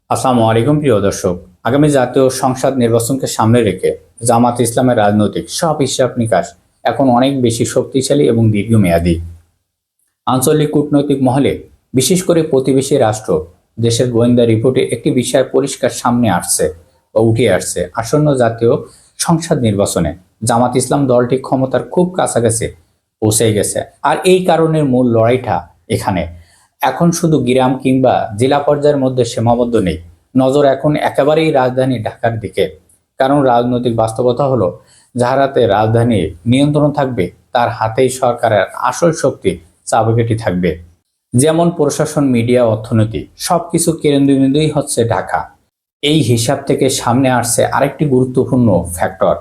আসসালামু আলাইকুম প্রিয় দর্শক। আগামী জাতীয় সংসদ নির্বাচনকে সামনে রেখে জামাত ইসলামের রাজনৈতিক সব হিসাব নিকাশ এখন অনেক বেশি শক্তিশালী এবং দীর্ঘমেয়াদী। আঞ্চলিক কূটনৈতিক মহলে, বিশেষ করে প্রতিবেশী রাষ্ট্র দেশের গোয়েন্দা রিপোর্টে একটি বিষয় পরিষ্কার সামনে আসছে বা উঠে আসছে। আসন্ন জাতীয় সংসদ নির্বাচনে জামাত ইসলাম দলটি ক্ষমতার খুব কাছাকাছি পৌঁছে গেছে। আর এই কারণের মূল লড়াইটা এখানে এখন শুধু গ্রাম কিংবা জেলা পর্যায়ের মধ্যে সীমাবদ্ধ নেই। নজর এখন একেবারেই রাজধানী ঢাকার দিকে। কারণ রাজনৈতিক বাস্তবতা হলো, যার হাতে রাজধানী নিয়ন্ত্রণ থাকবে তার হাতেই সরকারের আসল শক্তি চাবিকাঠি থাকবে। যেমন প্রশাসন, মিডিয়া, অর্থনীতি সবকিছু কেন্দ্রবিন্দুই হচ্ছে ঢাকা। এই হিসাব থেকে সামনে আসছে আরেকটি গুরুত্বপূর্ণ ফ্যাক্টর,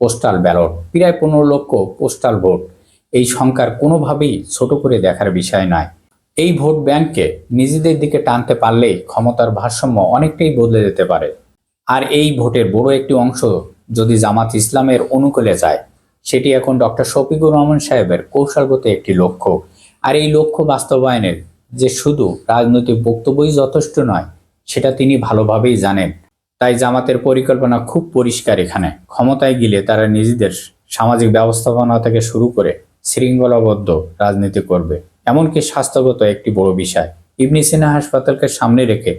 পোস্টাল ব্যালট। প্রায় 15 লক্ষ পোস্টাল ভোট। এই সংখ্যার কোনোভাবেই ছোট করে দেখার বিষয় নয়। এই ভোট ব্যাংককে নিজেদের দিকে টানতে পারলেই ক্ষমতার ভারসাম্য অনেকটাই বদলে যেতে পারে। আর এই ভোটের বড় একটি অংশ যদি জামাত ইসলামের অনুকূলে যায়, সেটি এখন ডক্টর শফিকুর রহমান সাহেবের কৌশলগত একটি লক্ষ্য। আর এই লক্ষ্য বাস্তবায়নের যে শুধু রাজনৈতিক বক্তব্যই যথেষ্ট নয়, সেটা তিনি ভালোভাবেই জানেন। তাই জামাতের পরিকল্পনা খুব পরিষ্কার। এখানে ক্ষমতায় গেলে তারা নিজেদের সামাজিক ব্যবস্থাপনা থেকে শুরু করে শৃঙ্খলাবদ্ধ রাজনীতি করবে। এমনকি স্বাস্থ্যগত একটি বড় বিষয়, ইবনে সিনা হাসপাতালকে সামনে রেখে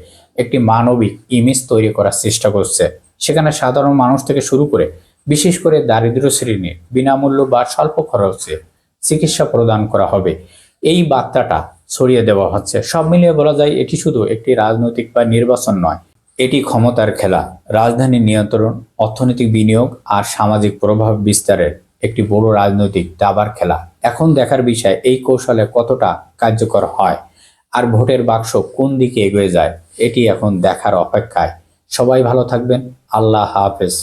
একটি মানবিক ইমেজ তৈরি করার চেষ্টা করছে। সেখানে সাধারণ মানুষ থেকে শুরু করে বিশেষ করে দারিদ্র শ্রেণীর বিনামূল্য বা স্বল্প খরচে চিকিৎসা প্রদান করা হবে, এই বার্তাটা ছড়িয়ে দেওয়া হচ্ছে। সব মিলিয়ে বলা যায় এটি শুধু একটি রাজনৈতিক বা নির্বাচন নয়, এটি ক্ষমতার খেলা, রাজধানী নিয়ন্ত্রণ, অর্থনৈতিক বিনিয়োগ আর সামাজিক প্রভাব বিস্তারের একটি বড় রাজনৈতিক দাবার খেলা। এখন দেখার বিষয় এই কৌশলে কতটা কার্যকর হয় আর ভোটের বাক্স কোন দিকে এগিয়ে যায়, এটি এখন দেখার অপেক্ষায়। সবাই ভালো থাকবেন। আল্লাহ হাফেজ।